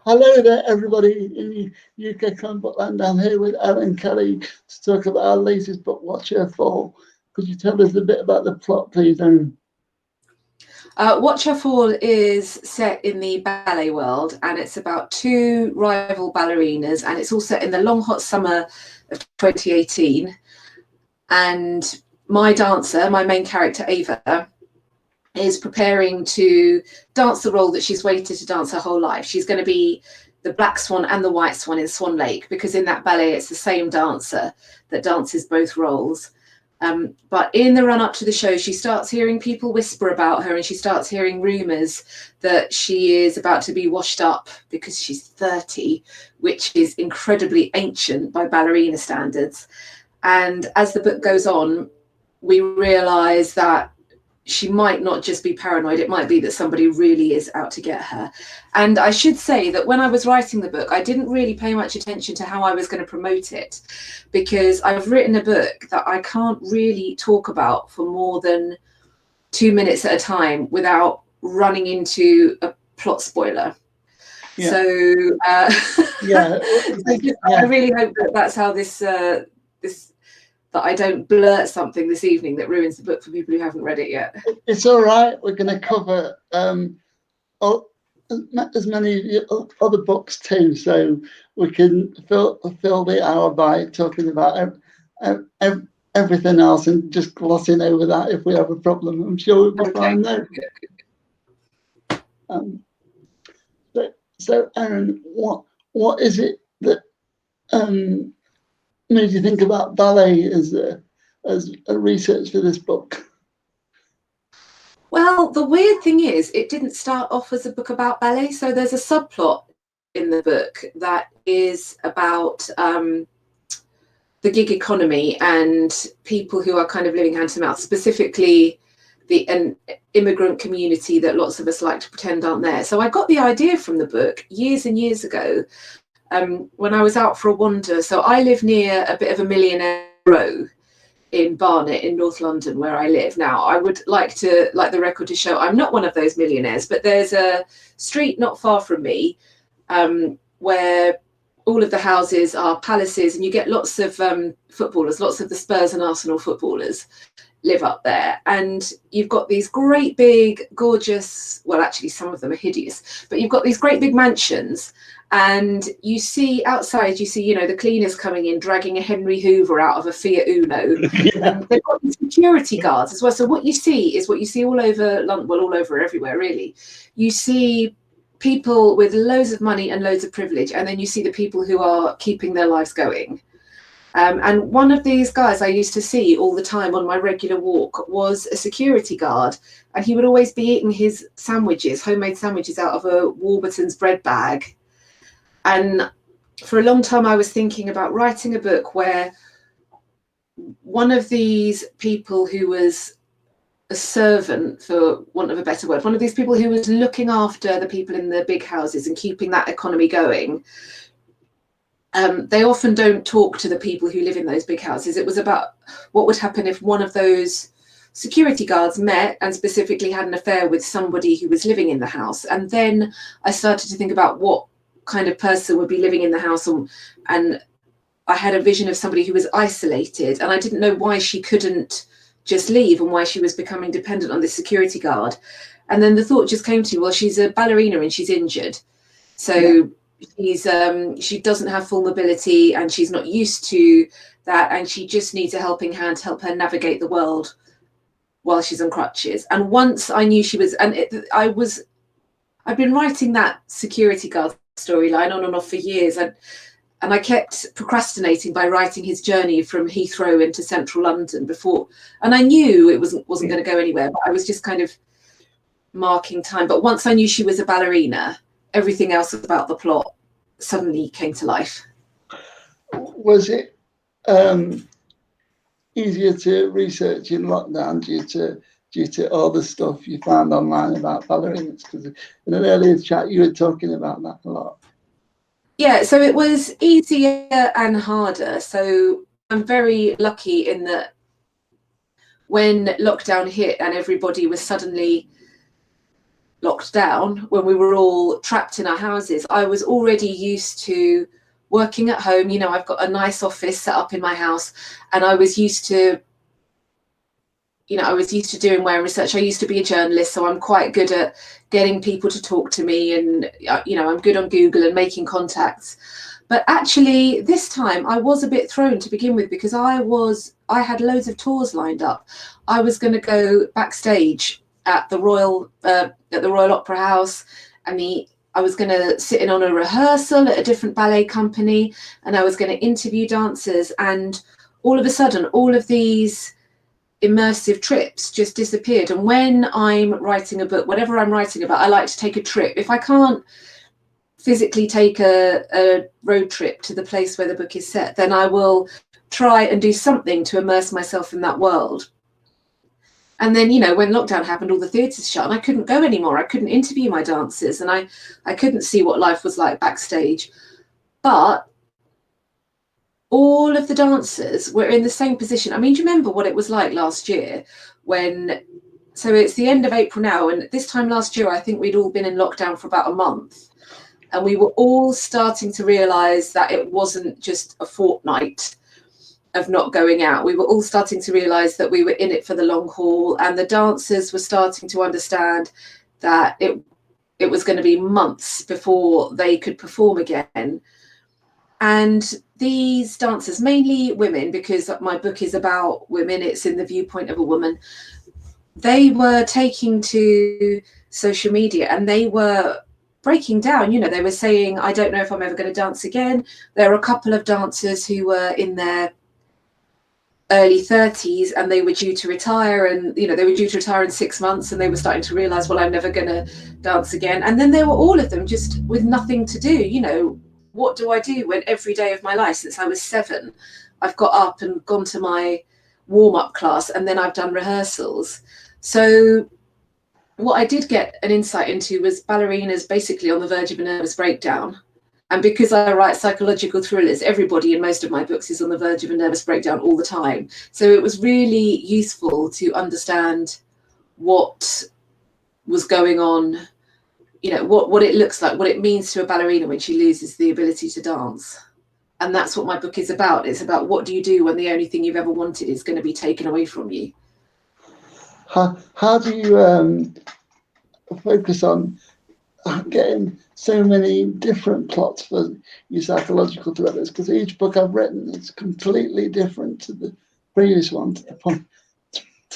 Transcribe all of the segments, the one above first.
Hello there, everybody in UK Crime Bookland. I'm here with Erin Kelly to talk about our latest book, Watch Her Fall. Could you tell us a bit about the plot, please, Erin? Watch Her Fall is set in the ballet world, and it's about two rival ballerinas, and it's all set in the long hot summer of 2018. And my dancer, my main character Ava, is preparing to dance the role that she's waited to dance her whole life. She's going to be the black swan and the white swan in Swan Lake, because in that ballet it's the same dancer that dances both roles. But in the run up to the show, she starts hearing people whisper about her, and she starts hearing rumours that she is about to be washed up because she's 30, which is incredibly ancient by ballerina standards. And as the book goes on, we realise that she might not just be paranoid, it might be that somebody really is out to get her. And I should say that when I was writing the book, I didn't really pay much attention to how I was going to promote it, because I've written a book that I can't really talk about for more than 2 minutes at a time without running into a plot spoiler. Yeah. So Yeah. I really hope that that's how this that I don't blurt something this evening that ruins the book for people who haven't read it yet. It's all right. We're going to cover as many other books too, so we can fill the hour by talking about everything else and just glossing over that if we have a problem. I'm sure we'll be fine there. So Erin, what is it that made you think about ballet as a research for this book? Well, the weird thing is, it didn't start off as a book about ballet. So there's a subplot in the book that is about the gig economy and people who are kind of living hand to mouth, specifically an immigrant community that lots of us like to pretend aren't there. So I got the idea from the book years and years ago when I was out for a wander. So I live near a bit of a millionaire row in Barnet in North London, where I live now. I would like the record to show I'm not one of those millionaires, but there's a street not far from me where all of the houses are palaces, and you get lots of footballers, lots of the Spurs and Arsenal footballers live up there. And you've got these great big gorgeous, well actually some of them are hideous, but you've got these great big mansions, and you see outside, the cleaners coming in dragging a Henry Hoover out of a Fiat Uno. Yeah. They've got the security guards as well. So what you see is what you see all over London, well, all over everywhere really. You see people with loads of money and loads of privilege, and then you see the people who are keeping their lives going. And one of these guys I used to see all the time on my regular walk was a security guard, and he would always be eating his sandwiches, homemade sandwiches, out of a Warburton's bread bag. And for a long time I was thinking about writing a book where one of these people who was a servant, for want of a better word, one of these people who was looking after the people in the big houses and keeping that economy going, they often don't talk to the people who live in those big houses. It was about what would happen if one of those security guards met and specifically had an affair with somebody who was living in the house. And then I started to think about what kind of person would be living in the house, and I had a vision of somebody who was isolated, and I didn't know why she couldn't just leave and why she was becoming dependent on this security guard. And then the thought just came to me, well, she's a ballerina and she's injured, so she doesn't have full mobility and she's not used to that, and she just needs a helping hand to help her navigate the world while she's on crutches. And once I knew she was, I've been writing that security guard storyline on and off for years, and I kept procrastinating by writing his journey from Heathrow into central London before, and I knew it wasn't going to go anywhere, but I was just kind of marking time. But once I knew she was a ballerina, everything else about the plot suddenly came to life. Was it easier to research in lockdown due to all the stuff you found online about ballerinas? Because in an earlier chat you were talking about that a lot. Yeah, so it was easier and harder. So I'm very lucky in that when lockdown hit and everybody was suddenly locked down, when we were all trapped in our houses, I was already used to working at home. You know, I've got a nice office set up in my house, and I was used to, you know, I was used to doing my own research. I used to be a journalist, so I'm quite good at getting people to talk to me, and, you know, I'm good on Google and making contacts. But actually, this time I was a bit thrown to begin with, because I had loads of tours lined up. I was going to go backstage at the Royal Opera House, and I was going to sit in on a rehearsal at a different ballet company, and I was going to interview dancers. And all of a sudden, all of these immersive trips just disappeared. And when I'm writing a book, whatever I'm writing about, I like to take a trip. If I can't physically take a road trip to the place where the book is set, then I will try and do something to immerse myself in that world. And then, you know, when lockdown happened, all the theatres shut and I couldn't go anymore. I couldn't interview my dancers, and I couldn't see what life was like backstage. But all of the dancers were in the same position. I mean, do you remember what it was like last year so it's the end of April now, and this time last year, I think we'd all been in lockdown for about a month. And we were all starting to realise that it wasn't just a fortnight of not going out. We were all starting to realise that we were in it for the long haul, and the dancers were starting to understand that it was going to be months before they could perform again. And these dancers, mainly women, because my book is about women, it's in the viewpoint of a woman, they were taking to social media and they were breaking down. You know, they were saying, I don't know if I'm ever going to dance again. There are a couple of dancers who were in their early 30s and they were due to retire, and, you know, they were due to retire in 6 months, and they were starting to realize, well, I'm never going to dance again. And then there were all of them just with nothing to do. You know, what do I do when every day of my life since I was 7, I've got up and gone to my warm-up class, and then I've done rehearsals. So what I did get an insight into was ballerinas basically on the verge of a nervous breakdown. And because I write psychological thrillers, everybody in most of my books is on the verge of a nervous breakdown all the time. So it was really useful to understand what was going on, you know, what it looks like, what it means to a ballerina when she loses the ability to dance. And that's what my book is about. It's about, what do you do when the only thing you've ever wanted is going to be taken away from you? How do you focus on getting so many different plots for your psychological thrillers? Because each book I've written is completely different to the previous one, to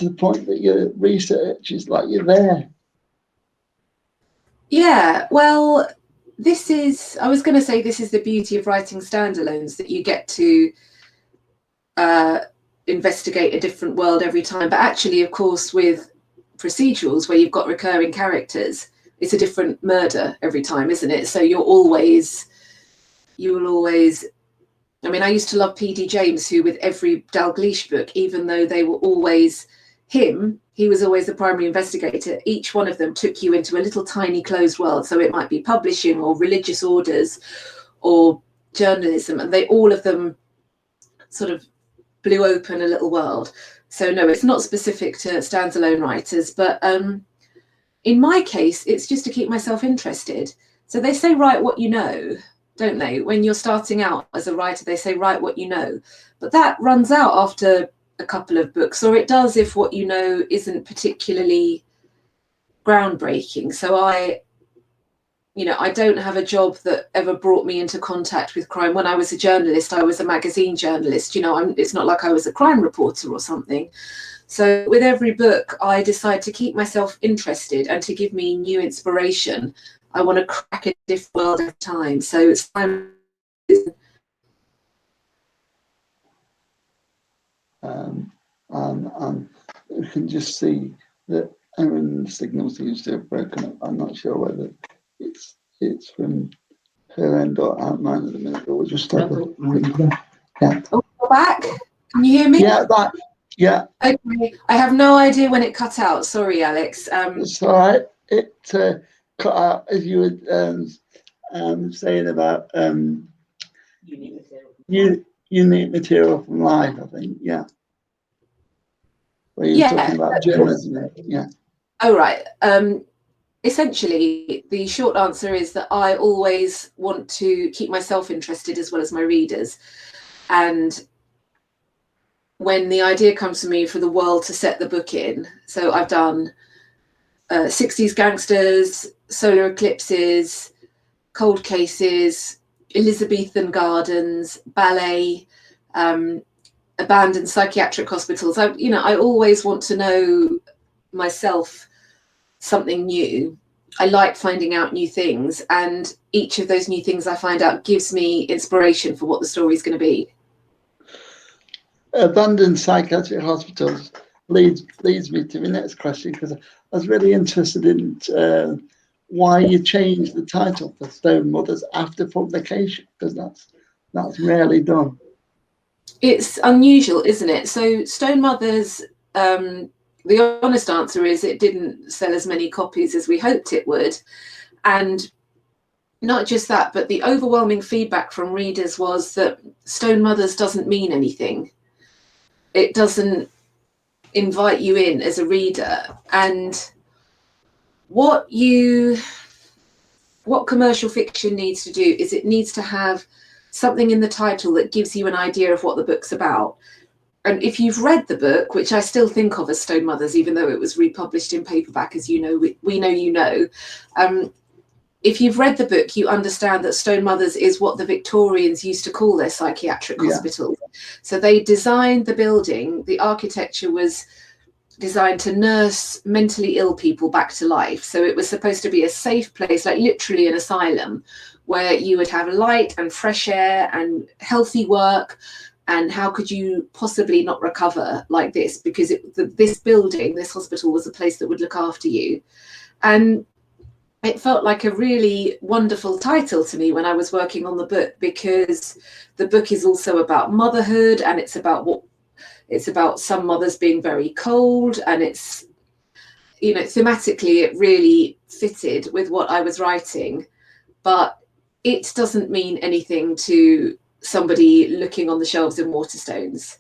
the point that your research is like you're there. Yeah, well, I was going to say, this is the beauty of writing standalones, that you get to investigate a different world every time. But actually, of course, with procedurals where you've got recurring characters, it's a different murder every time, isn't it? So you will always, I mean, I used to love P.D. James, who with every Dalgleish book, even though they were always him, he was always the primary investigator. Each one of them took you into a little tiny closed world. So it might be publishing or religious orders or journalism, and all of them sort of blew open a little world. So no, it's not specific to standalone writers, but in my case, it's just to keep myself interested. So they say, write what you know, don't they? When you're starting out as a writer, they say, write what you know. But that runs out after a couple of books, or it does if what you know isn't particularly groundbreaking. So I don't have a job that ever brought me into contact with crime. When I was a journalist, I was a magazine journalist. You know, it's not like I was a crime reporter or something. So with every book, I decide to keep myself interested and to give me new inspiration. I want to crack a different world every time. So it's time. You can just see that Erin's signal seems to have broken up. I'm not sure whether it's from her end or out mine at the minute, but we'll just have a quick look. Yeah. Oh, we're back. Can you hear me? Yeah, yeah. Okay. I have no idea when it cut out. Sorry, Alex. It's all right. It cut out as you were saying about unique material from life, I think. Yeah. Where you're talking about journalism. Yeah. Oh, right. essentially, the short answer is that I always want to keep myself interested as well as my readers. And when the idea comes to me for the world to set the book in, so I've done 60s gangsters, solar eclipses, cold cases, Elizabethan gardens, ballet, abandoned psychiatric hospitals. I always want to know myself something new. I like finding out new things, and each of those new things I find out gives me inspiration for what the story is going to be. Abandoned psychiatric hospitals leads me to the next question, because I was really interested in why you changed the title for Stone Mothers after publication, because that's rarely done. It's unusual, isn't it? So Stone Mothers, the honest answer is it didn't sell as many copies as we hoped it would. And not just that, but the overwhelming feedback from readers was that Stone Mothers doesn't mean anything. It doesn't invite you in as a reader. And what commercial fiction needs to do is it needs to have something in the title that gives you an idea of what the book's about. And if you've read the book, which I still think of as Stone Mothers, even though it was republished in paperback, as you know, we know, if you've read the book, you understand that Stone Mothers is what the Victorians used to call their psychiatric hospitals. So they designed the building, the architecture was designed to nurse mentally ill people back to life. So it was supposed to be a safe place, like literally an asylum, where you would have light and fresh air and healthy work. And how could you possibly not recover like this? Because this building, this hospital, was a place that would look after you. And it felt like a really wonderful title to me when I was working on the book, because the book is also about motherhood, and it's about some mothers being very cold, and it's, thematically it really fitted with what I was writing, but it doesn't mean anything to somebody looking on the shelves in Waterstones.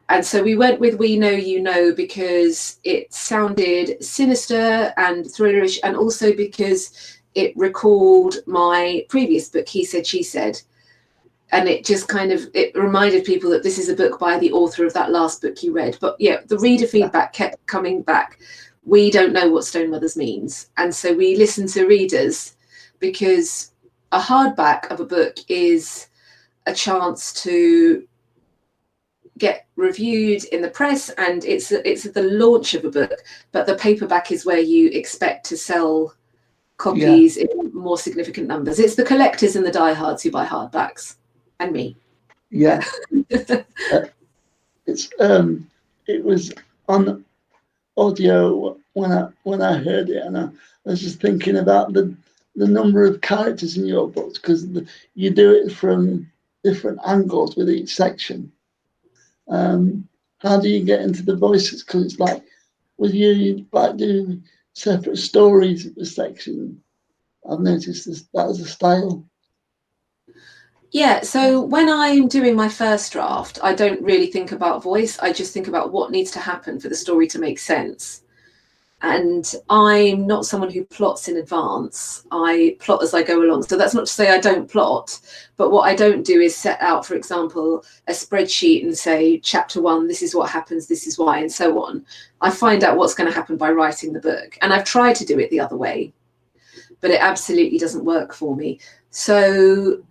And so we went with We Know You Know because it sounded sinister and thrillerish, and also because it recalled my previous book, He Said, She Said. And it just it reminded people that this is a book by the author of that last book you read. But yeah, the reader feedback kept coming back. We don't know what Stone Mothers means. And so we listened to readers, because a hardback of a book is a chance to get reviewed in the press, and it's the launch of a book, but the paperback is where you expect to sell copies in more significant numbers. It's the collectors and the diehards who buy hardbacks, and me. It was on audio when I heard it, and I was just thinking about the number of characters in your books, because you do it from different angles with each section. How do you get into the voices? Because it's like, with you like doing separate stories of the section. I've noticed that as a style. Yeah, so when I'm doing my first draft, I don't really think about voice. I just think about what needs to happen for the story to make sense. And I'm not someone who plots in advance. I plot as I go along. So that's not to say I don't plot, but what I don't do is set out, for example, a spreadsheet and say, chapter 1, this is what happens, this is why, and so on. I find out what's going to happen by writing the book. And I've tried to do it the other way, but it absolutely doesn't work for me. So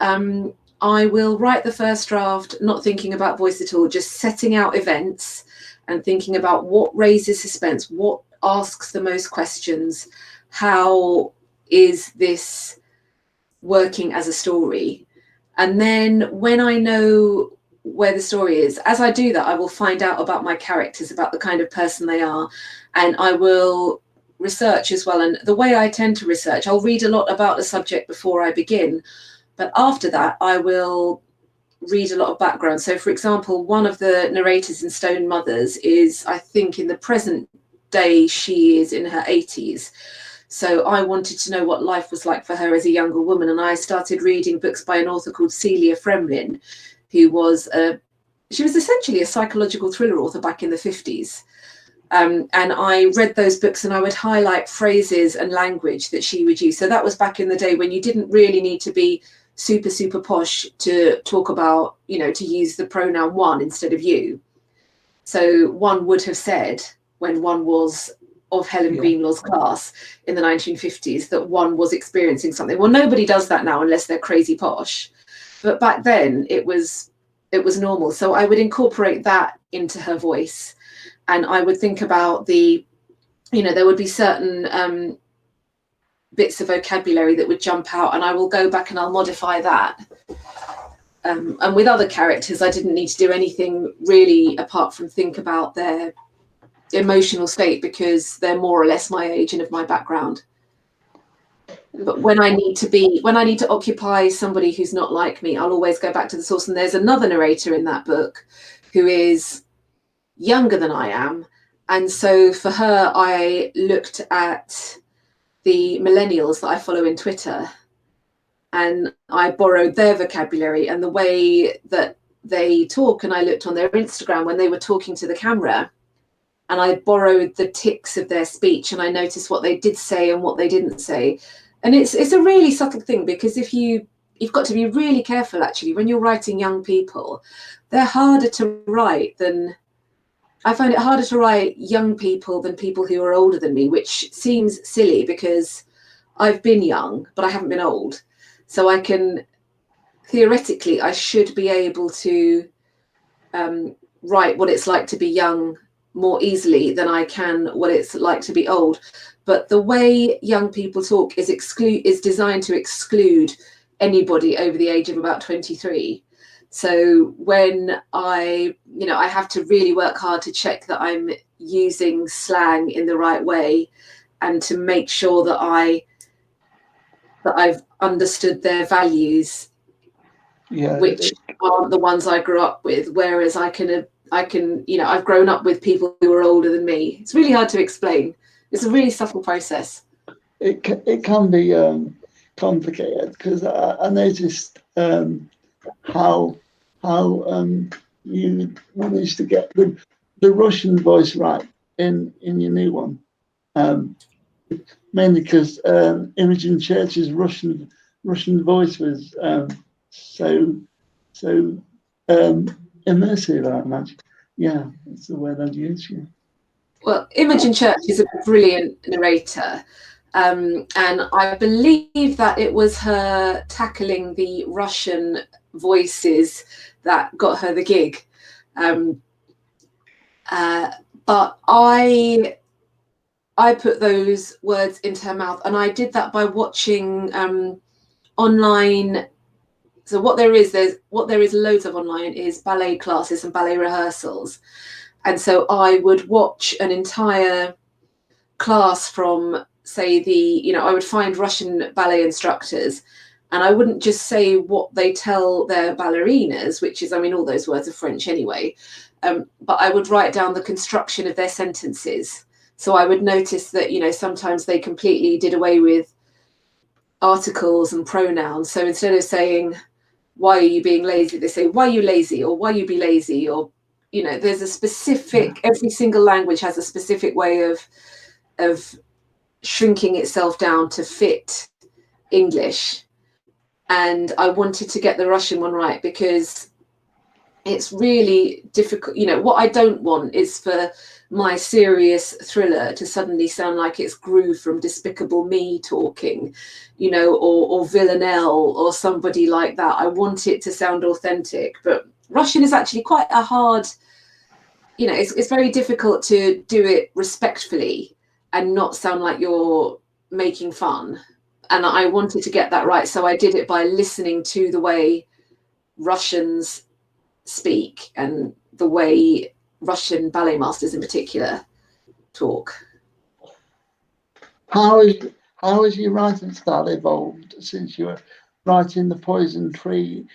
I will write the first draft, not thinking about voice at all, just setting out events and thinking about what raises suspense, what asks the most questions, how is this working as a story. And then when I know where the story is, as I do that, I will find out about my characters, about the kind of person they are, and I will research as well. And the way I tend to research, I'll read a lot about the subject before I begin, but after that I will read a lot of background. So for example, one of the narrators in Stone Mothers is, I think in the present day, she is in her 80s. So I wanted to know what life was like for her as a younger woman. And I started reading books by an author called Celia Fremlin, who was she was essentially a psychological thriller author back in the 50s. And I read those books and I would highlight phrases and language that she would use. So that was back in the day when you didn't really need to be super, super posh to talk about, to use the pronoun one instead of you. So one would have said, when one was of Helen Greenlaw's class in the 1950s, that one was experiencing something. Well, nobody does that now unless they're crazy posh. But back then it was normal. So I would incorporate that into her voice. And I would think about there would be certain bits of vocabulary that would jump out, and I will go back and I'll modify that. And with other characters, I didn't need to do anything really apart from think about their emotional state, because they're more or less my age and of my background. But when I need to occupy somebody who's not like me, I'll always go back to the source. And there's another narrator in that book who is younger than I am. And so for her, I looked at the millennials that I follow in Twitter, and I borrowed their vocabulary and the way that they talk. And I looked on their Instagram when they were talking to the camera, and I borrowed the tics of their speech, and I noticed what they did say and what they didn't say. And it's a really subtle thing, because you've got to be really careful, actually, when you're writing young people. They're harder to write than... I find it harder to write young people than people who are older than me, which seems silly because I've been young, but I haven't been old. So I can, theoretically, I should be able to write what it's like to be young more easily than I can what it's like to be old. But the way young people talk is designed to exclude anybody over the age of about 23. So when I have to really work hard to check that I'm using slang in the right way, and to make sure that I've understood their values, which aren't the ones I grew up with. Whereas I've grown up with people who are older than me. It's really hard to explain. It's a really subtle process. It can be complicated, because I noticed how you managed to get the Russian voice right in your new one, mainly because Imogen Church's Russian voice was so immersive, I imagine. Yeah, that's the word I'd use. Yeah. Well, Imogen Church is a brilliant narrator. And I believe that it was her tackling the Russian voices that got her the gig. But I put those words into her mouth, and I did that by watching online. So what there is loads of online is ballet classes and ballet rehearsals. And so I would watch an entire class from, say, I would find Russian ballet instructors, and I wouldn't just say what they tell their ballerinas, which is, all those words are French anyway, but I would write down the construction of their sentences. So I would notice that, sometimes they completely did away with articles and pronouns. So instead of saying, "Why are you being lazy?" they say, "Why are you lazy?" or "Why you be lazy?" Or, there's a specific, every single language has a specific way of shrinking itself down to fit English. And I wanted to get the Russian one right, because it's really difficult. What I don't want is for my serious thriller to suddenly sound like it's Gru from Despicable Me talking, or Villanelle or somebody like that. I want it to sound authentic. But Russian is actually quite a hard, it's very difficult to do it respectfully and not sound like you're making fun. And I wanted to get that right. So I did it by listening to the way Russians speak and the way Russian ballet masters in particular talk. How has your writing style evolved since you were writing The Poison Tree,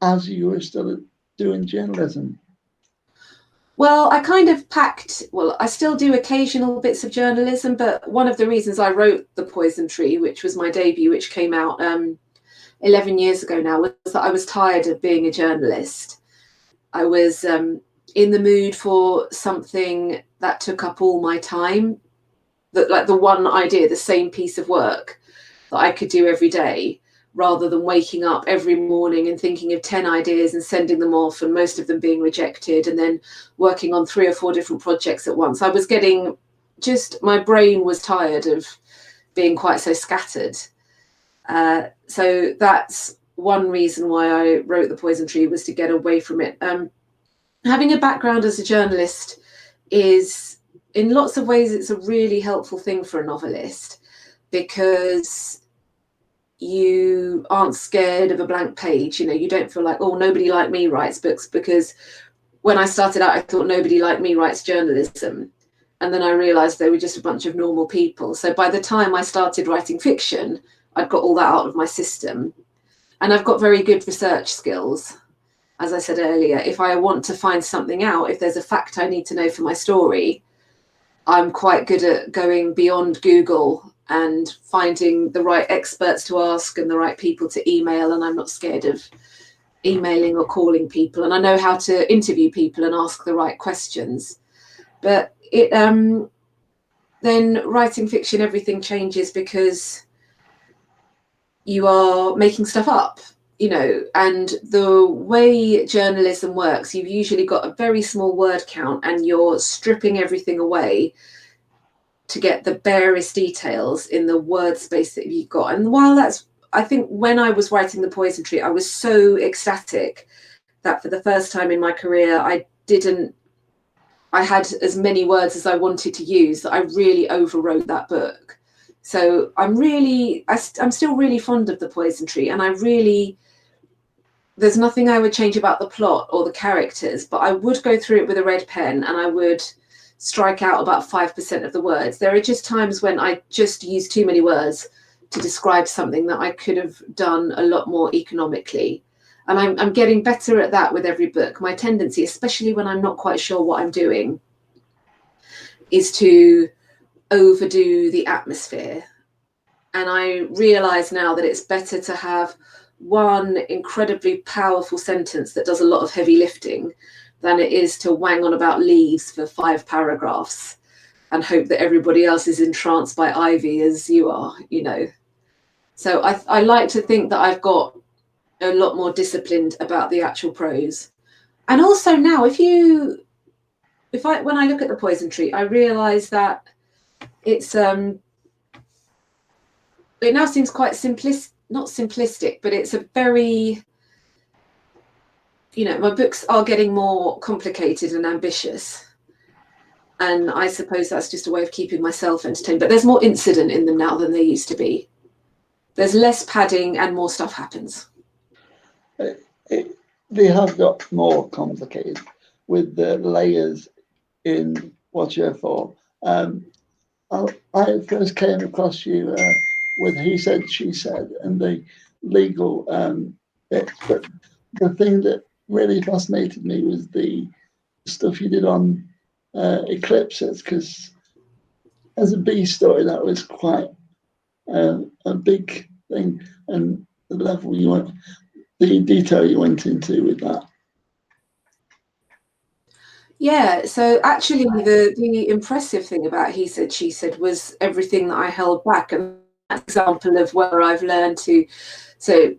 as you were still doing journalism? Well, I still do occasional bits of journalism, but one of the reasons I wrote The Poison Tree, which was my debut, which came out 11 years ago now, was that I was tired of being a journalist. I was in the mood for something that took up all my time. That, like, the one idea, the same piece of work that I could do every day, rather than waking up every morning and thinking of 10 ideas and sending them off, and most of them being rejected, and then working on 3 or 4 different projects at once. I was getting, just, my brain was tired of being quite so scattered. So that's one reason why I wrote The Poison Tree, was to get away from it. Having a background as a journalist is, in lots of ways, it's a really helpful thing for a novelist, because you aren't scared of a blank page. You know, you don't feel like, oh, nobody like me writes books, because when I started out, I thought nobody like me writes journalism. And then I realized they were just a bunch of normal people. So by the time I started writing fiction, I'd got all that out of my system. And I've got very good research skills. As I said earlier, if I want to find something out, if there's a fact I need to know for my story, I'm quite good at going beyond Google and finding the right experts to ask and the right people to email. And I'm not scared of emailing or calling people. And I know how to interview people and ask the right questions. But it then writing fiction, everything changes, because you are making stuff up, you know, and the way journalism works, you've usually got a very small word count, and you're stripping everything away to get the barest details in the word space that you've got. And while that's, I think when I was writing The Poison Tree, I was so ecstatic that for the first time in my career, I had as many words as I wanted to use, that I really overwrote that book. So I'm still really fond of The Poison Tree, and there's nothing I would change about the plot or the characters, but I would go through it with a red pen, and I would strike out about 5% of the words. There are just times when I just use too many words to describe something that I could have done a lot more economically. And I'm getting better at that with every book. My tendency, especially when I'm not quite sure what I'm doing, is to overdo the atmosphere. And I realize now that it's better to have one incredibly powerful sentence that does a lot of heavy lifting than it is to wang on about leaves for 5 paragraphs and hope that everybody else is entranced by ivy as you are, you know. So I like to think that I've got a lot more disciplined about the actual prose. And also now, when I look at The Poison Tree, I realize that it's it now seems quite not simplistic, but it's a very, you know, my books are getting more complicated and ambitious. And I suppose that's just a way of keeping myself entertained. But there's more incident in them now than there used to be. There's less padding and more stuff happens. They have got more complicated with the layers in What You're For. I first came across you with He Said, She Said, and the legal bits. But the thing that really fascinated me was the stuff you did on eclipses, because as a B story, that was quite a big thing, and the level you went, the detail you went into with that. Yeah, so actually the impressive thing about He Said, She Said was everything that I held back, and that's an example of where I've learned to. So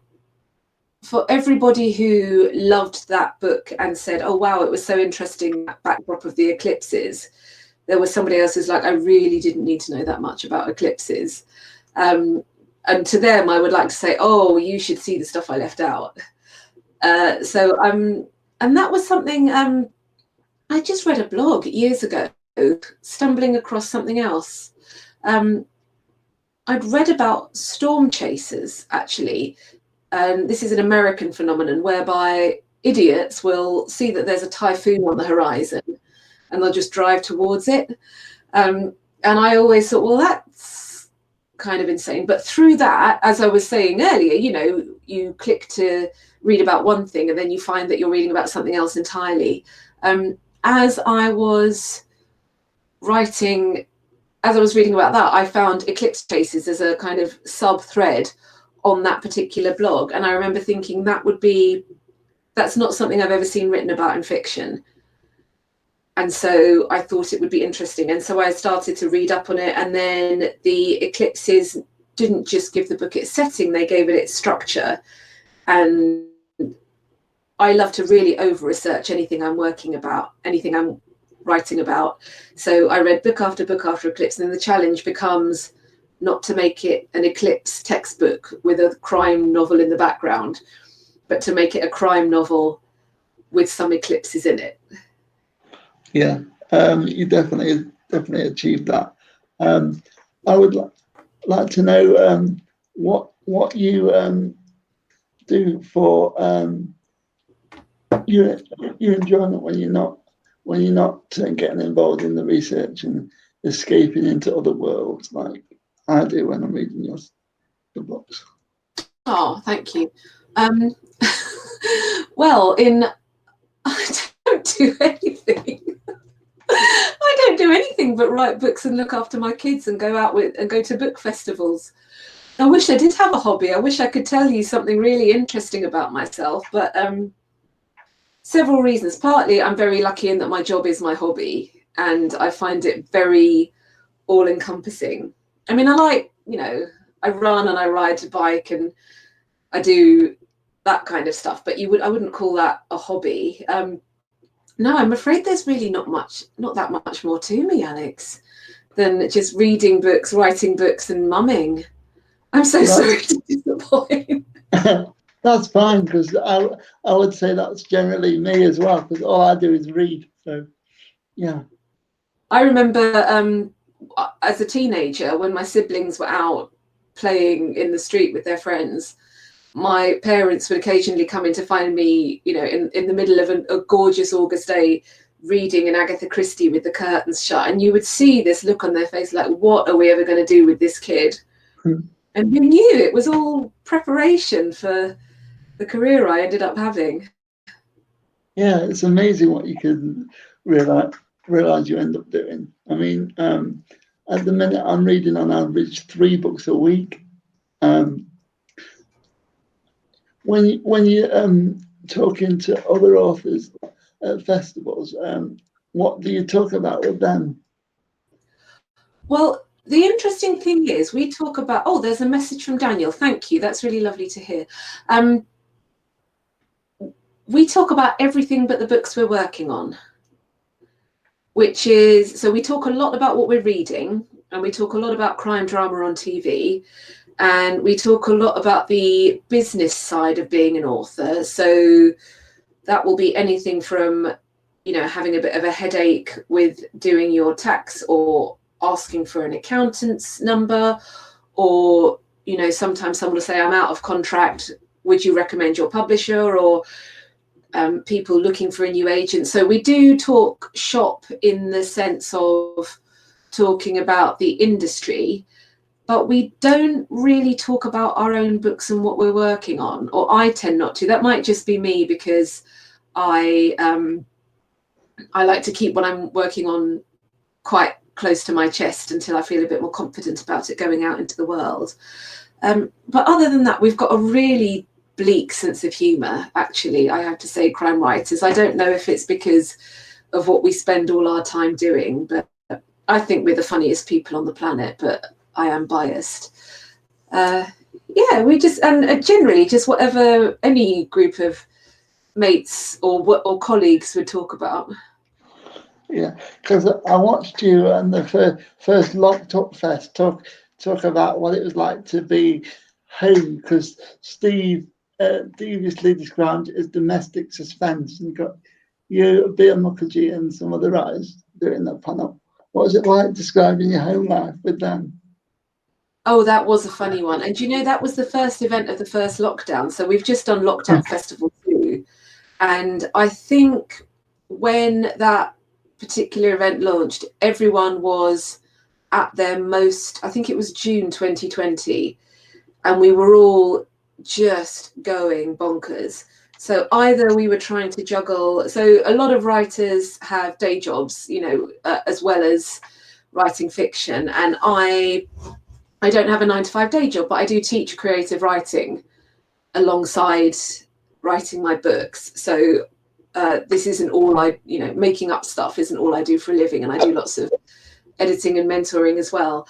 for everybody who loved that book and said, oh wow, it was so interesting, that backdrop of the eclipses, there was somebody else who's like, I really didn't need to know that much about eclipses. And to them, I would like to say, oh, you should see the stuff I left out. And that was something, I just read a blog years ago, stumbling across something else. I'd read about storm chasers, actually. This is an American phenomenon whereby idiots will see that there's a typhoon on the horizon and they'll just drive towards it. And I always thought, well, that's kind of insane. But through that, as I was saying earlier, you know, you click to read about one thing and then you find that you're reading about something else entirely. As I was reading about that, I found eclipse chasers as a kind of sub thread on that particular blog. And I remember thinking that's not something I've ever seen written about in fiction. And so I thought it would be interesting. And so I started to read up on it. And then the eclipses didn't just give the book its setting, they gave it its structure. And I love to really over-research anything I'm working about, anything I'm writing about. So I read book after eclipse, and then the challenge becomes not to make it an eclipse textbook with a crime novel in the background, but to make it a crime novel with some eclipses in it. Yeah, you definitely achieved that. I would like to know what you do for your enjoyment when you're not getting involved in the research and escaping into other worlds like I do when I'm reading the books. Oh, thank you. Well, I don't do anything. I don't do anything but write books and look after my kids and go to book festivals. I wish I did have a hobby. I wish I could tell you something really interesting about myself, but several reasons. Partly, I'm very lucky in that my job is my hobby, and I find it very all-encompassing. I mean, I run and I ride a bike and I do that kind of stuff, but I wouldn't call that a hobby. No, I'm afraid there's really not that much more to me, Alex, than just reading books, writing books, and mumming. I'm so sorry to disappoint. That's fine, because I would say that's generally me as well, because all I do is read. So, yeah. I remember as a teenager, when my siblings were out playing in the street with their friends, my parents would occasionally come in to find me, in the middle of a gorgeous August day, reading an Agatha Christie with the curtains shut. And you would see this look on their face like, what are we ever going to do with this kid? And you knew it was all preparation for the career I ended up having. Yeah, it's amazing what you can realize you end up doing. I mean, at the minute I'm reading on average 3 books a week. When you talking to other authors at festivals, what do you talk about with them? Well, the interesting thing is we talk about, there's a message from Daniel. Thank you. That's really lovely to hear. We talk about everything but the books we're working on, so we talk a lot about what we're reading, and we talk a lot about crime drama on TV, and we talk a lot about the business side of being an author. So that will be anything from, having a bit of a headache with doing your tax or asking for an accountant's number, or, sometimes someone will say, I'm out of contract, would you recommend your publisher? Or people looking for a new agent. So we do talk shop in the sense of talking about the industry, but we don't really talk about our own books and what we're working on, or I tend not to. That might just be me, because I like to keep what I'm working on quite close to my chest until I feel a bit more confident about it going out into the world. But other than that, we've got a really bleak sense of humour, actually, I have to say, crime writers. I don't know if it's because of what we spend all our time doing, but I think we're the funniest people on the planet, but I am biased. We just, and generally just whatever any group of mates or colleagues would talk about. Yeah, because I watched you on the first Locked Up Fest talk about what it was like to be home, because Steve deviously described it as domestic suspense, and got you, Bill Mukherjee, and some other writers doing that panel. What was it like describing your home life with them? Oh, that was a funny one. And that was the first event of the first lockdown. So we've just done Locked Up Festival 2. And I think when that particular event launched, everyone was at their most, I think it was June 2020, and we were all just going bonkers. So either we were trying to juggle, so a lot of writers have day jobs, as well as writing fiction, and I don't have a 9-to-5 day job, but I do teach creative writing alongside writing my books. So this isn't all I, making up stuff isn't all I do for a living, and I do lots of editing and mentoring as well.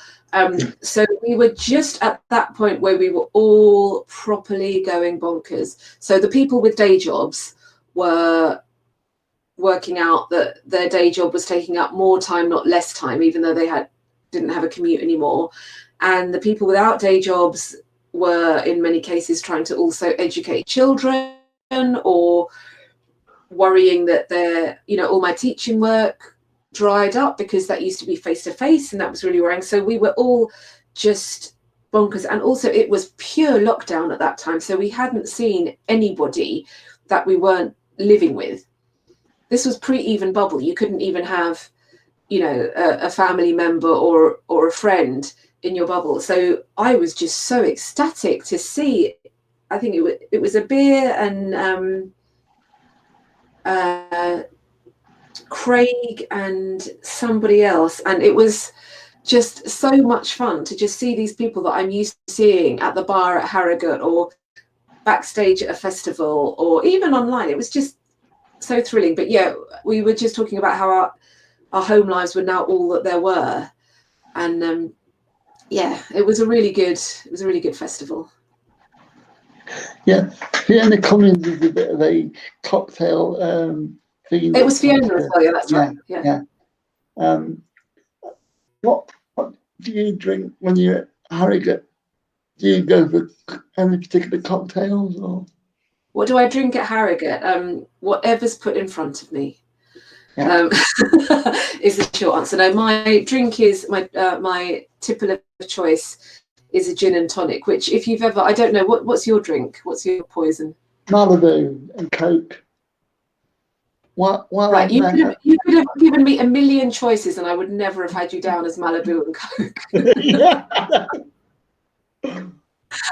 So we were just at that point where we were all properly going bonkers. So the people with day jobs were working out that their day job was taking up more time, not less time, even though they didn't have a commute anymore. And the people without day jobs were in many cases trying to also educate children, or worrying that all my teaching work dried up, because that used to be face to face, and that was really worrying. So we were all just bonkers. And also it was pure lockdown at that time, so we hadn't seen anybody that we weren't living with. This was pre-even bubble. You couldn't even have a family member or a friend in your bubble. So I was just so ecstatic to see, I think it was a beer and Craig and somebody else, and it was just so much fun to just see these people that I'm used to seeing at the bar at Harrogate, or backstage at a festival, or even online. It was just so thrilling. But yeah, we were just talking about how our home lives were now all that there were, and it was a really good festival. Yeah, Fiona Cummings is a bit of a cocktail theme. It was Fiona as well. Yeah, that's right. Yeah. What do you drink when you're at Harrogate? Do you go for any particular cocktails, or what do I drink at Harrogate? Whatever's put in front of me. Yeah. Is the short answer. No, my drink is my tipple of choice is a gin and tonic, which, if you've ever, I don't know, what's your drink? What's your poison? Malibu and Coke. Right, you could have given me a million choices, and I would never have had you down as Malibu and Coke. Yeah.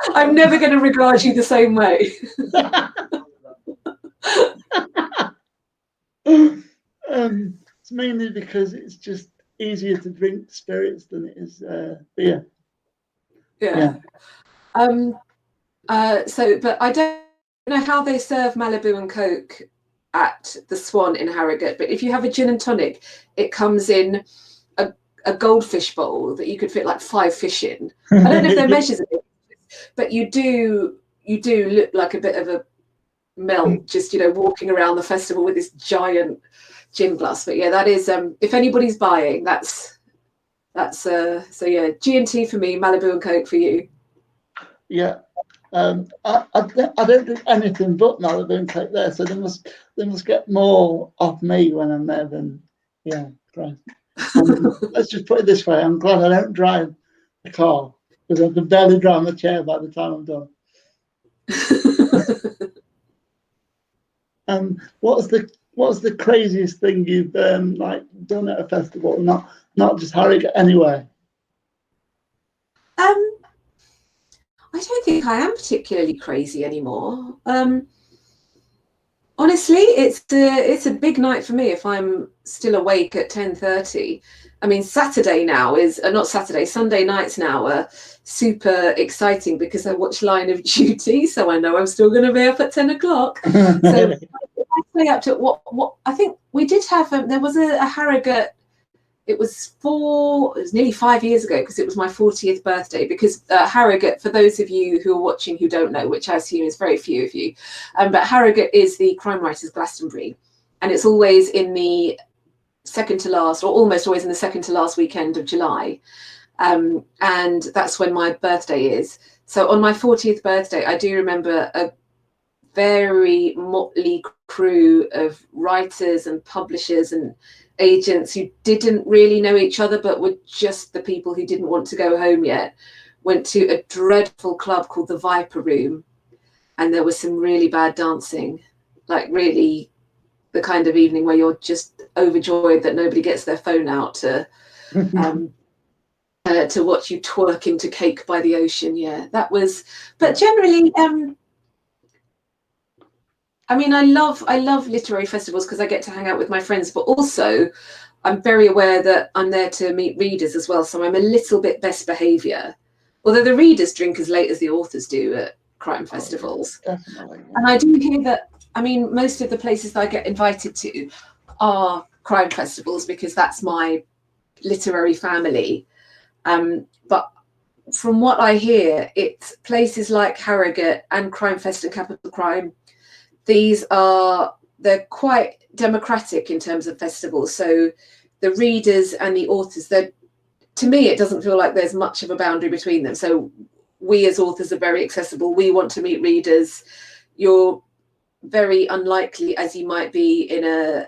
I'm never going to regard you the same way. It's mainly because it's just easier to drink spirits than it is beer. Yeah. But I don't know how they serve Malibu and Coke at the Swan in Harrogate. But if you have a gin and tonic, it comes in a goldfish bowl that you could fit like 5 fish in. I don't know if they're measures of it, but you do look like a bit of a melt, just walking around the festival with this giant gin glass. But yeah, that is if anybody's buying, that's so yeah, G&T for me, Malibu and Coke for you. Yeah. I don't do anything but Malibu and Coke there, so they must get more off me when I'm there than Christ. Let's just put it this way: I'm glad I don't drive the car, because I can barely drive my chair by the time I'm done. What's the craziest thing you've done at a festival? Not just Harrogate, anywhere. I don't think I am particularly crazy anymore. Honestly, it's a big night for me if I'm still awake at 10:30. I mean, Sunday nights now are super exciting because I watch Line of Duty, so I know I'm still going to be up at 10 o'clock. So I stay up to what I think we did have. There was a Harrogate. It was nearly 5 years ago, because it was my 40th birthday. Because Harrogate, for those of you who are watching who don't know, which I assume is very few of you, but Harrogate is the Crime Writers Glastonbury, and it's always in the second to last, or almost always in the second to last weekend of July, and that's when my birthday is. So on my 40th birthday, I do remember a very motley crew of writers and publishers and agents who didn't really know each other, but were just the people who didn't want to go home yet, went to a dreadful club called the Viper Room, and there was some really bad dancing, like really the kind of evening where you're just overjoyed that nobody gets their phone out to watch you twerk into Cake by the Ocean. Yeah, that was. But generally, I mean, I love literary festivals because I get to hang out with my friends, but also I'm very aware that I'm there to meet readers as well. So I'm a little bit best behaviour, although the readers drink as late as the authors do at crime festivals. Definitely. And I do hear that I mean, most of the places that I get invited to are crime festivals because that's my literary family. But from what I hear, it's places like Harrogate and Crime Fest and Capital Crime. They're quite democratic in terms of festivals. So the readers and the authors, to me, it doesn't feel like there's much of a boundary between them. So we as authors are very accessible. We want to meet readers. You're very unlikely, as you might be in a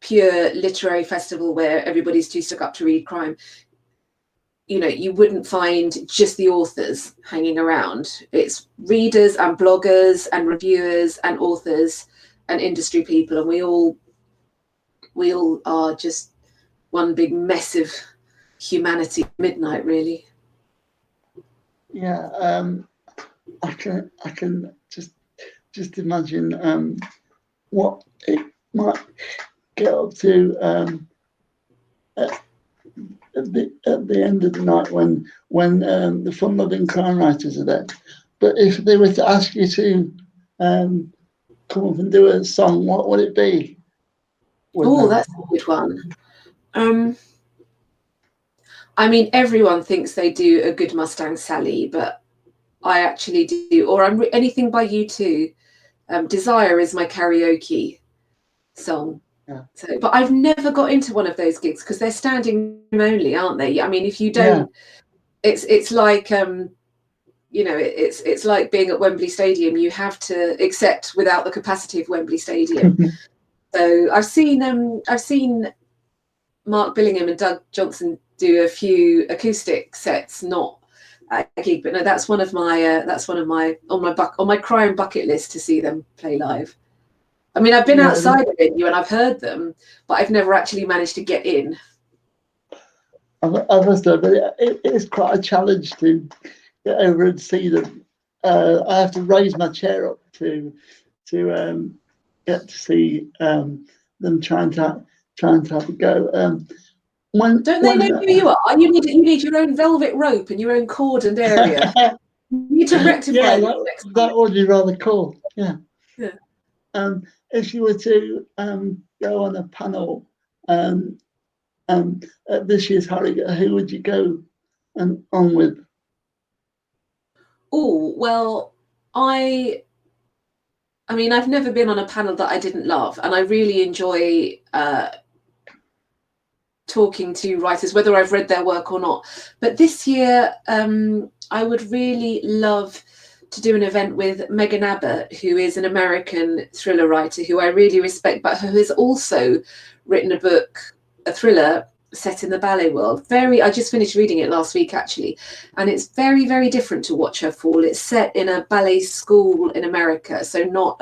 pure literary festival where everybody's too stuck up to read crime. You know, you wouldn't find just the authors hanging around. It's readers and bloggers and reviewers and authors and industry people, and we all are just one big mess of humanity midnight, really. Yeah, I can just imagine what it might get up to at the end of the night when the fun-loving crime writers are there. But if they were to ask you to come up and do a song, what would it be? Oh, that's a good one. I mean, everyone thinks they do a good Mustang Sally, but I actually do. Or anything by U2. Desire is my karaoke song. Yeah. So, but I've never got into one of those gigs because they're standing only, aren't they? I mean, if you don't, it's like you know, it's like being at Wembley Stadium. You have to accept without the capacity of Wembley Stadium. So I've seen Mark Billingham and Doug Johnson do a few acoustic sets, not a gig, but no, that's one of my on my crime bucket list to see them play live. I mean, I've been outside of venue and I've heard them, but I've never actually managed to get in. I must have, but it is quite a challenge to get over and see them. I have to raise my chair up to get to see them trying to have a go. Don't they know who you are? You need your own velvet rope and your own cordoned area. You need to rectify that would be rather cool. Yeah. Yeah. If you were to go on a panel at this year's Harrogate, who would you go on with? Oh, well, I mean, I've never been on a panel that I didn't love, and I really enjoy talking to writers, whether I've read their work or not. But this year, I would really love to do an event with Megan Abbott, who is an American thriller writer who I really respect, but who has also written a thriller set in the ballet world. I just finished reading it last week, actually, and it's very, very different to Watch Her Fall. It's set in a ballet school in America, so not,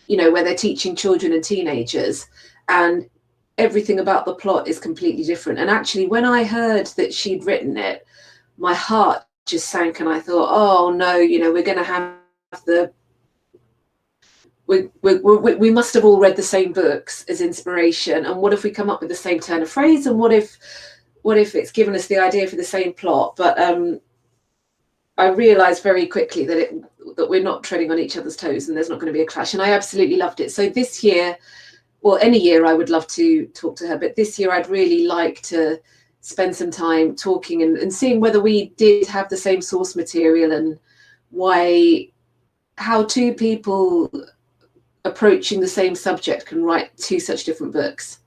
you know, where they're teaching children and teenagers, and everything about the plot is completely different. And actually, when I heard that she'd written it, my heart just sank, and I thought, oh no, you know, we're going to have we must have all read the same books as inspiration, and what if we come up with the same turn of phrase, and what if it's given us the idea for the same plot? But I realized very quickly that we're not treading on each other's toes and there's not going to be a clash, and I absolutely loved it. So this year, well, any year I would love to talk to her, but this year I'd really like to spend some time talking and seeing whether we did have the same source material, and how two people approaching the same subject can write two such different books.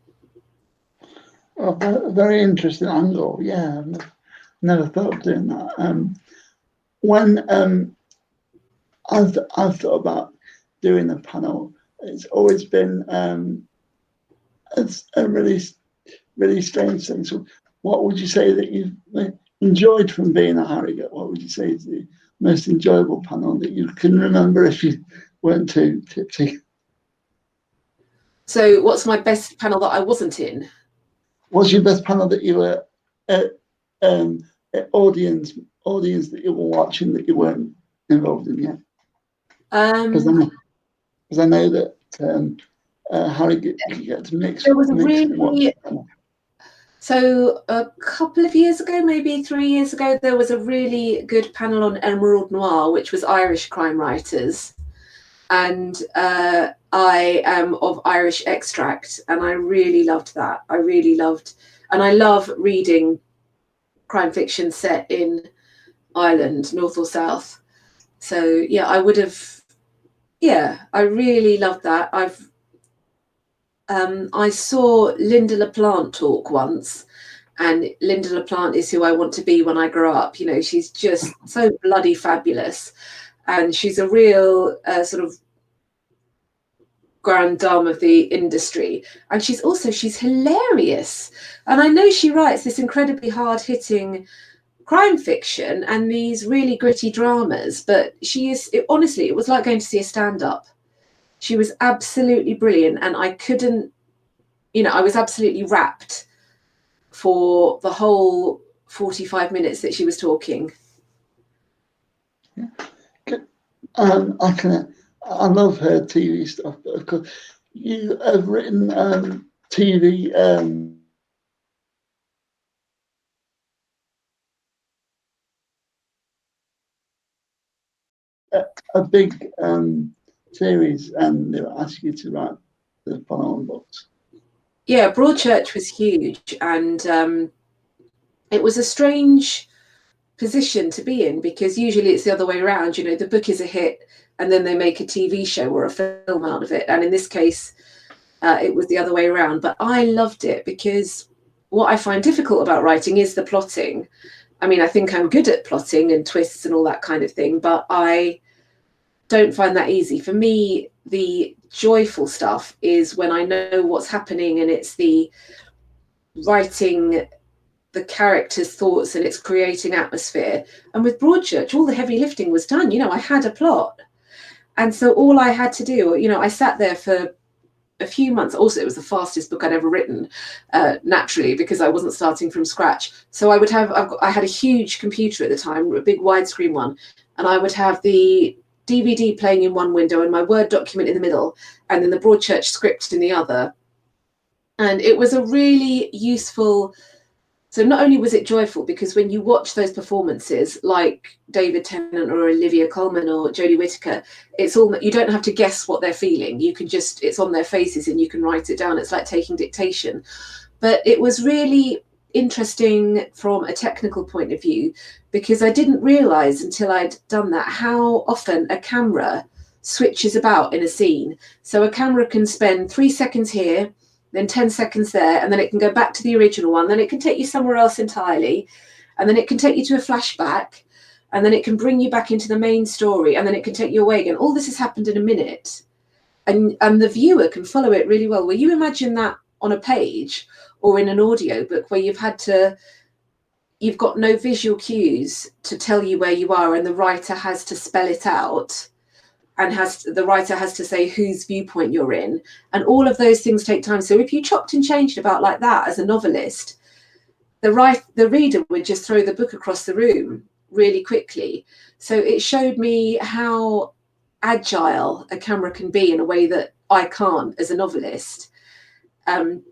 Well, very interesting angle. Yeah, I've never thought of doing that. When I've thought about doing a panel, it's always been it's a really, really strange thing. So what would you say that you've enjoyed from being at Harrogate? What would you say is the most enjoyable panel that you can remember if you weren't too tipsy? So what's my best panel that I wasn't in? What's your best panel that you were audience that you were watching that you weren't involved in yet? Because I know that Harrogate, you get to mix. There was so a couple of years ago, maybe 3 years ago, there was a really good panel on Emerald Noir, which was Irish crime writers. and I am of Irish extract, and I really loved that. And I love reading crime fiction set in Ireland, north or south. So yeah, I really loved that. I saw Linda LaPlante talk once, and Linda LaPlante is who I want to be when I grow up. You know, she's just so bloody fabulous, and she's a real sort of grand dame of the industry, and she's hilarious. And I know she writes this incredibly hard-hitting crime fiction and these really gritty dramas, but honestly, it was like going to see a stand-up. She was absolutely brilliant, and I couldn't, I was absolutely rapt for the whole 45 minutes that she was talking. I love her TV stuff. Because you have written TV. A big series, and they will ask you to write the follow-on books. Yeah, Broadchurch was huge, and it was a strange position to be in, because usually it's the other way around. You know, the book is a hit and then they make a TV show or a film out of it, and in this case it was the other way around. But I loved it, because what I find difficult about writing is the plotting. I mean, I think I'm good at plotting and twists and all that kind of thing, but I don't find that easy. For me, the joyful stuff is when I know what's happening, and it's the writing the characters' thoughts, and it's creating atmosphere. And with Broadchurch, all the heavy lifting was done. You know, I had a plot, and so all I had to do, I sat there for a few months. Also, it was the fastest book I'd ever written, naturally, because I wasn't starting from scratch. So I had a huge computer at the time, a big widescreen one, and I would have the DVD playing in one window and my Word document in the middle, and then the Broadchurch script in the other. And it was a really useful. So not only was it joyful, because when you watch those performances, like David Tennant or Olivia Colman or Jodie Whittaker, it's all, you don't have to guess what they're feeling. You can just, it's on their faces and you can write it down. It's like taking dictation. But it was really interesting from a technical point of view, because I didn't realize until I'd done that how often a camera switches about in a scene. So a camera can spend 3 seconds here, then 10 seconds there, and then it can go back to the original one, then it can take you somewhere else entirely, and then it can take you to a flashback, and then it can bring you back into the main story, and then it can take you away again. All this has happened in a minute, and the viewer can follow it really well. Well, you imagine that on a page or in an audio book where you've got no visual cues to tell you where you are, and the writer has to spell it out, and the writer has to say whose viewpoint you're in, and all of those things take time. So if you chopped and changed about like that as a novelist, the reader would just throw the book across the room really quickly. So it showed me how agile a camera can be in a way that I can't as a novelist. And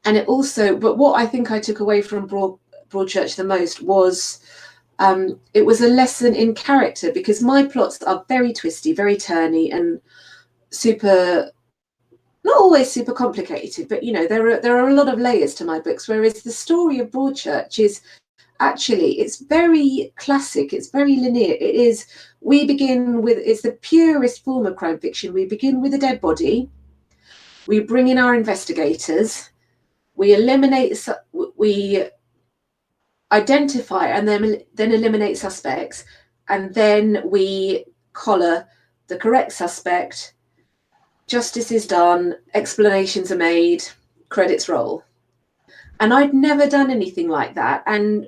it also, but what I think I took away from Broadchurch the most was it was a lesson in character, because my plots are very twisty, very turny, and not always super complicated, but there are a lot of layers to my books, whereas the story of Broadchurch is actually, it's very classic, it's very linear. It's the purest form of crime fiction. We begin with a dead body, we bring in our investigators, we identify and then eliminate suspects, and then we collar the correct suspect, justice is done, explanations are made, credits roll. And I'd never done anything like that, and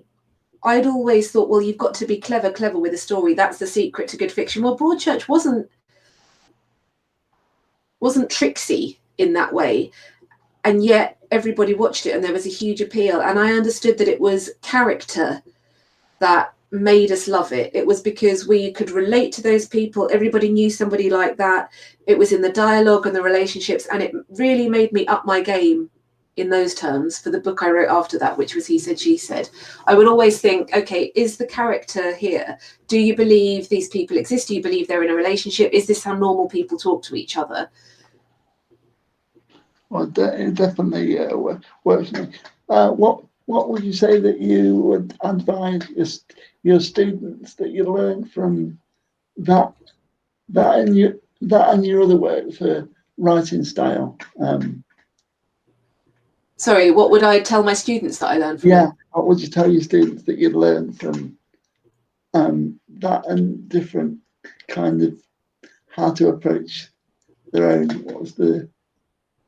I'd always thought, well, you've got to be clever with a story, that's the secret to good fiction. Well, Broadchurch wasn't tricksy in that way, and yet everybody watched it and there was a huge appeal. And I understood that it was character that made us love it. It was because we could relate to those people. Everybody knew somebody like that. It was in the dialogue and the relationships, and it really made me up my game in those terms for the book I wrote after that, which was He Said, She Said. I would always think, okay, is the character here? Do you believe these people exist? Do you believe they're in a relationship? Is this how normal people talk to each other? Well, it definitely works for me. What would you say that you would advise your students that you learn from that and your other work for writing style? Sorry, what would I tell my students that I learned from it? What would you tell your students that you'd learned from that and different kind of how to approach their own? What was the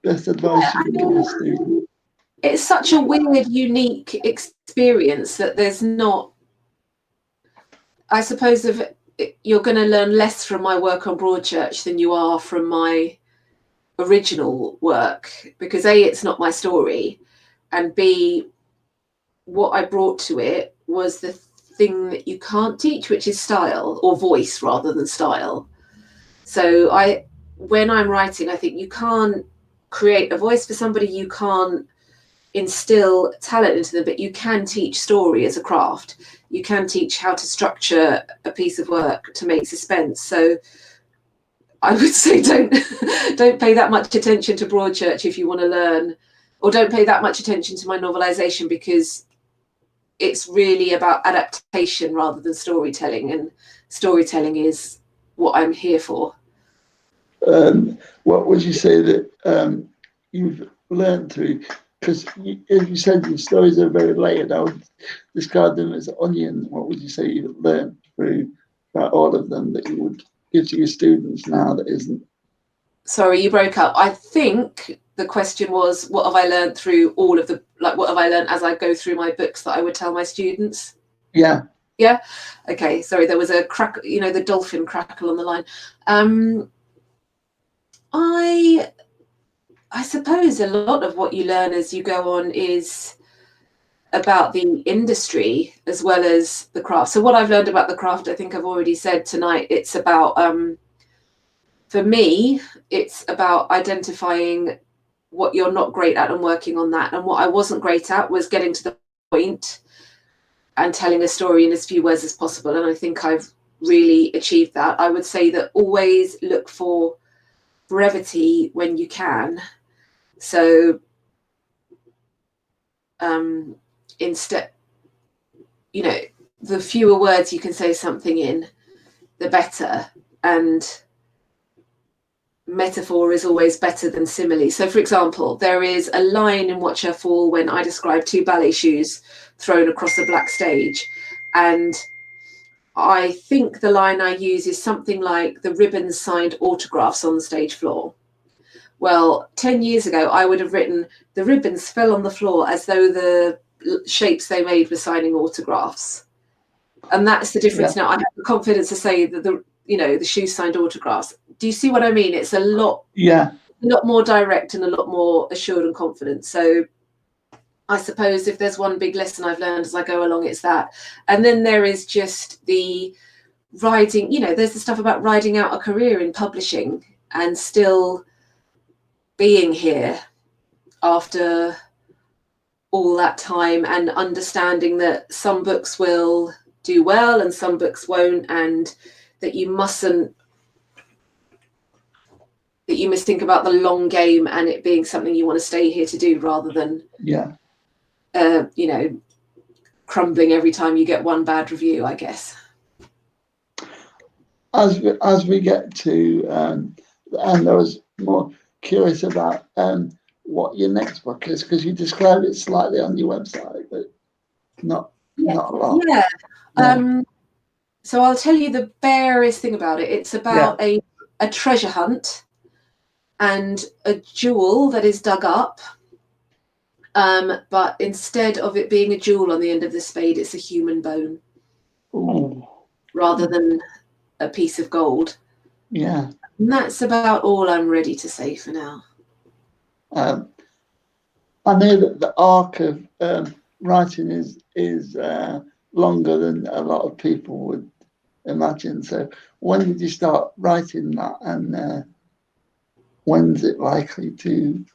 best advice you would give a student? It's such a weird, unique experience that there's not, I suppose, if you're going to learn less from my work on Broadchurch than you are from my original work, because A, it's not my story, and B, what I brought to it was the thing that you can't teach, which is style, or voice rather than style. So when I'm writing, I think you can't create a voice for somebody, you can't instill talent into them, but you can teach story as a craft. You can teach how to structure a piece of work to make suspense. So I would say don't pay that much attention to Broadchurch if you want to learn, or don't pay that much attention to my novelisation, because it's really about adaptation rather than storytelling, and storytelling is what I'm here for. What would you say that you've learned through? Because as you said, your stories are very layered. I would describe them as onion. What would you say you've learned through about all of them that you would give to your students now that isn't? Sorry, you broke up. I think the question was, what have I learned through all of the, like, what have I learned as I go through my books that I would tell my students? Yeah. Yeah. Okay. Sorry, there was a crack, the dolphin crackle on the line. I suppose a lot of what you learn as you go on is about the industry as well as the craft. So what I've learned about the craft, I think I've already said tonight. It's about, for me, it's about identifying what you're not great at and working on that. And what I wasn't great at was getting to the point and telling a story in as few words as possible. And I think I've really achieved that. I would say that always look for brevity when you can. So instead, the fewer words you can say something in, the better. And metaphor is always better than simile. So, for example, there is a line in Watch Her Fall when I describe two ballet shoes thrown across a black stage. And I think the line I use is something like, the ribbons signed autographs on the stage floor. Well, 10 years ago, I would have written, the ribbons fell on the floor as though the shapes they made were signing autographs. And that's the difference. Now I have the confidence to say that the shoes signed autographs. Do you see what I mean? It's a lot more direct and a lot more assured and confident. So I suppose if there's one big lesson I've learned as I go along, it's that. And then there is just the riding, there's the stuff about riding out a career in publishing and still being here after all that time, and understanding that some books will do well and some books won't, and that you must think about the long game and it being something you want to stay here to do, rather than crumbling every time you get one bad review, I guess. As we get to and I was more curious about what your next book is, because you described it slightly on your website, but not a lot. So I'll tell you the barest thing about it. It's about a treasure hunt and a jewel that is dug up, but instead of it being a jewel on the end of the spade, it's a human bone. Ooh. Rather than a piece of gold. And that's about all I'm ready to say for now. I know that the arc of writing is longer than a lot of people would imagine. So when did you start writing that, and when's it likely to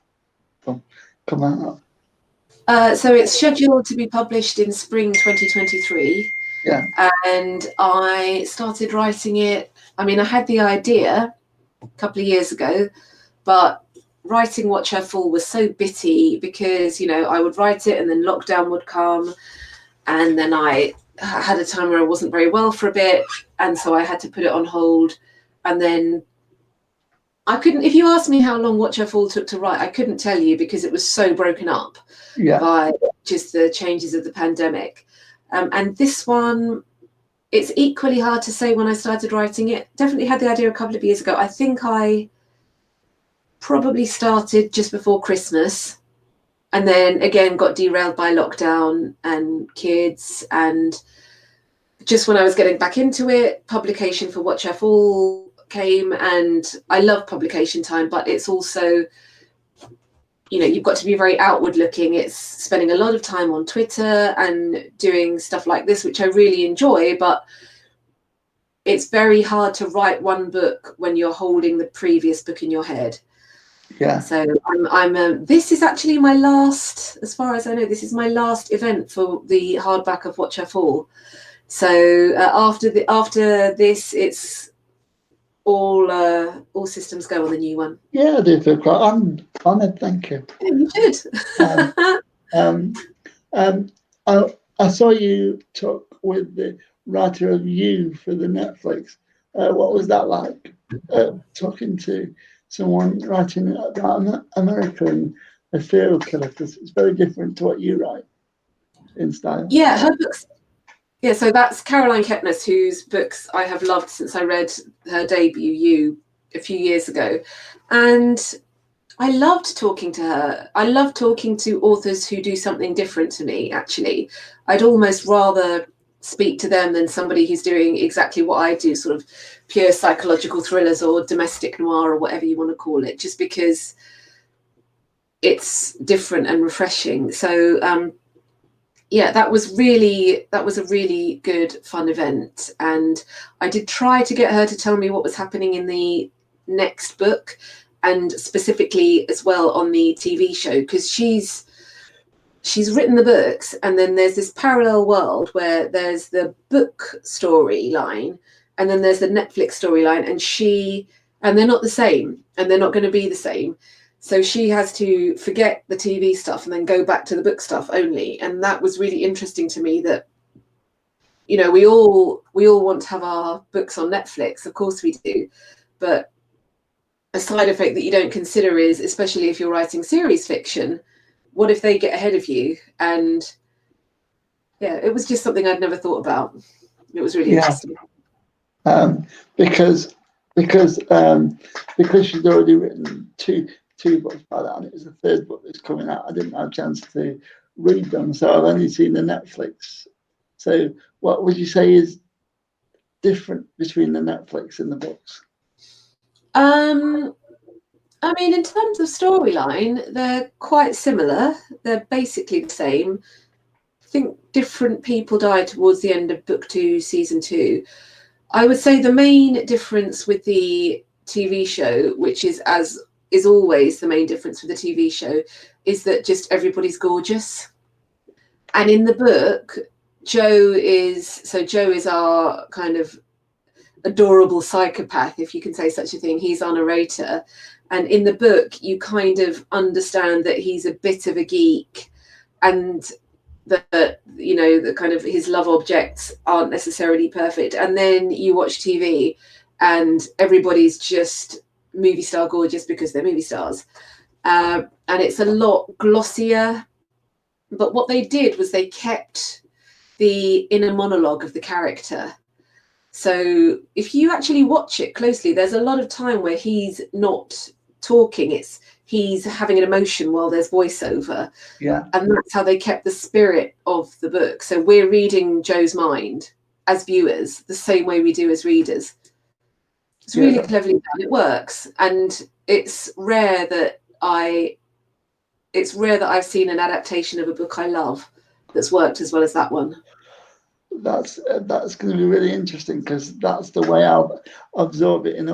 come out? So it's scheduled to be published in spring 2023. Yeah. And I started writing it. I mean, I had the idea a couple of years ago, but writing Watch Her Fall was so bitty because, you know, I would write it and then lockdown would come. And then I had a time where I wasn't very well for a bit. And so I had to put it on hold. And then I couldn't, if you asked me how long Watch Her Fall took to write, I couldn't tell you because it was so broken up by just the changes of the pandemic. And this one, it's equally hard to say when I started writing it. Definitely had the idea a couple of years ago. I think I probably started just before Christmas, and then again got derailed by lockdown and kids. And just when I was getting back into it, publication for Watch Her Fall came, and I love publication time, but it's also, you know, you've got to be very outward looking. It's spending a lot of time on Twitter and doing stuff like this, which I really enjoy, but it's very hard to write one book when you're holding the previous book in your head. Yeah. So this is actually my last, as far as I know, this is my last event for the hardback of Watch Her Fall. So after this, it's all systems go on the new one. Yeah, I do feel quite honoured. Thank you. Yeah, you should. I saw you talk with the writer of You for the Netflix. What was that like? Talking to someone writing about America and a serial killer, because it's very different to what you write in style. Yeah, her books. Yeah, so that's Caroline Kepnes, whose books I have loved since I read her debut, You, a few years ago. And I loved talking to her. I love talking to authors who do something different to me, actually. I'd almost rather speak to them than somebody who's doing exactly what I do, sort of pure psychological thrillers or domestic noir or whatever you want to call it, just because it's different and refreshing. So yeah, that was a really good, fun event. And I did try to get her to tell me what was happening in the next book, and specifically as well on the TV show, because she's written the books, and then there's this parallel world where there's the book storyline and then there's the Netflix storyline, and they're not the same, and they're not going to be the same. So she has to forget the TV stuff and then go back to the book stuff only. And that was really interesting to me, that, you know, we all want to have our books on Netflix, of course we do, but a side effect that you don't consider is, especially if you're writing series fiction, what if they get ahead of you? And yeah, it was just something I'd never thought about. It was really interesting. Because she's already written two books by that, and it was the third book that's coming out. I didn't have a chance to read them, so I've only seen the Netflix. So what would you say is different between the Netflix and the books? I mean, in terms of storyline, they're quite similar. They're basically the same. I think different people died towards the end of book 2, season 2. I would say the main difference with the TV show, which is always the main difference with the TV show, is that just everybody's gorgeous. And in the book, Joe is our kind of adorable psychopath, if you can say such a thing. He's our narrator. And in the book, you kind of understand that he's a bit of a geek, and that, you know, the kind of his love objects aren't necessarily perfect. And then you watch TV and everybody's just movie star gorgeous because they're movie stars. And it's a lot glossier. But what they did was they kept the inner monologue of the character. So if you actually watch it closely, there's a lot of time where he's not talking. He's having an emotion while there's voiceover. Yeah. And that's how they kept the spirit of the book. So we're reading Joe's mind as viewers the same way we do as readers. It's really cleverly done. It works. And it's rare that I've seen an adaptation of a book I love that's worked as well as that one. That's going to be really interesting, because that's the way I'll absorb it in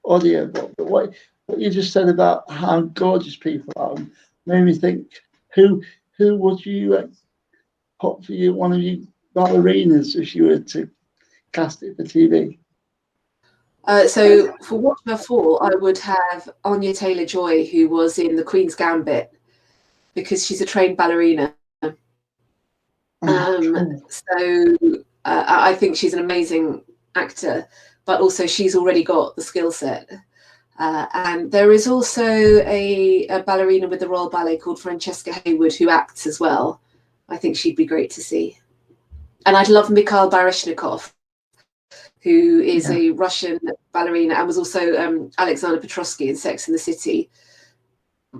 audio book. But what you just said about how gorgeous people are made me think, who who would you put for you, one of you ballerinas, if you were to cast it for TV? So for Watch Her Fall, I would have Anya Taylor-Joy, who was in The Queen's Gambit, because she's a trained ballerina. So I think she's an amazing actor, but also she's already got the skill set. And there is also a ballerina with the Royal Ballet called Francesca Hayward who acts as well. I think she'd be great to see. And I'd love Mikhail Baryshnikov, who is a Russian ballerina and was also Alexander Petrovsky in Sex and the City.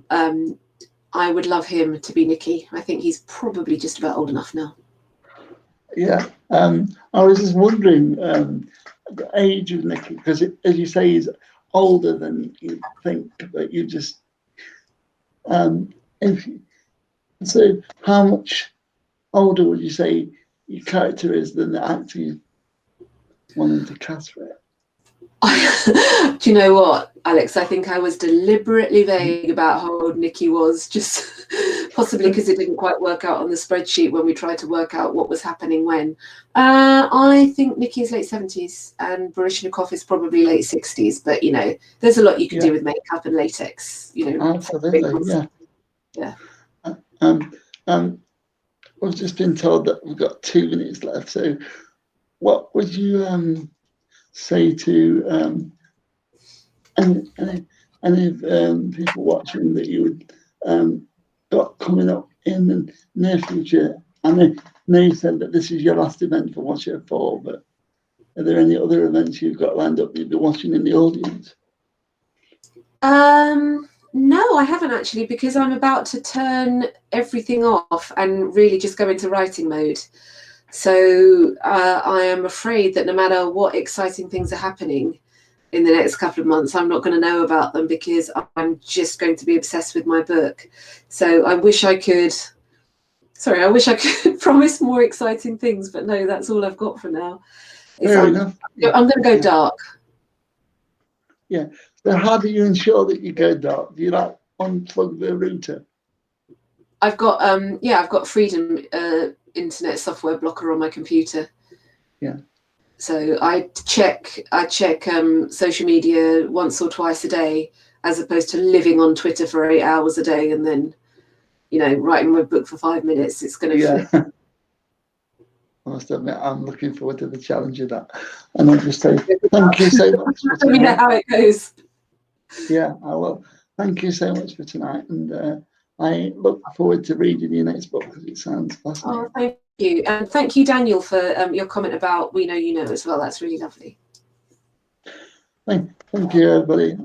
I would love him to be Nicky. I think he's probably just about old enough now. Yeah, I was just wondering the age of Nicky, because as you say, he's older than you think, but you just so how much older would you say your character is than the actor you wanted to cast for it? Do you know what, Alex? I think I was deliberately vague about how old Nicky was, just possibly because it didn't quite work out on the spreadsheet when we tried to work out what was happening when. I think Nicky is late 70s and Baryshnikov is probably late 60s, but you know, there's a lot you can do with makeup and latex, you know. Absolutely, yeah. We've just been told that we've got 2 minutes left, so what would you say to any people watching that you would got coming up in the near future? I know you said that this is your last event for Watch Her Fall, but are there any other events you've got lined up you'll be watching in the audience? No, I haven't actually, because I'm about to turn everything off and really just go into writing mode. So I am afraid that no matter what exciting things are happening in the next couple of months, I'm not going to know about them because I'm just going to be obsessed with my book. So I wish I could promise more exciting things, but no, that's all I've got for now. Fair enough. I'm going to go dark. Yeah. So how do you ensure that you go dark? Do you like unplug the router? I've got Freedom internet software blocker on my computer. Yeah. So I check social media once or twice a day, as opposed to living on Twitter for 8 hours a day and then, you know, writing my book for 5 minutes. It's going to flip. I must admit, I'm looking forward to the challenge of that. And I'll just say thank you so much for tonight. Let me know how it goes. Yeah, I will. Thank you so much for tonight. And I look forward to reading your next book because it sounds fascinating. Oh, thank you. And thank you, Daniel, for your comment about We Know You Know as well. That's really lovely. Thank you, everybody.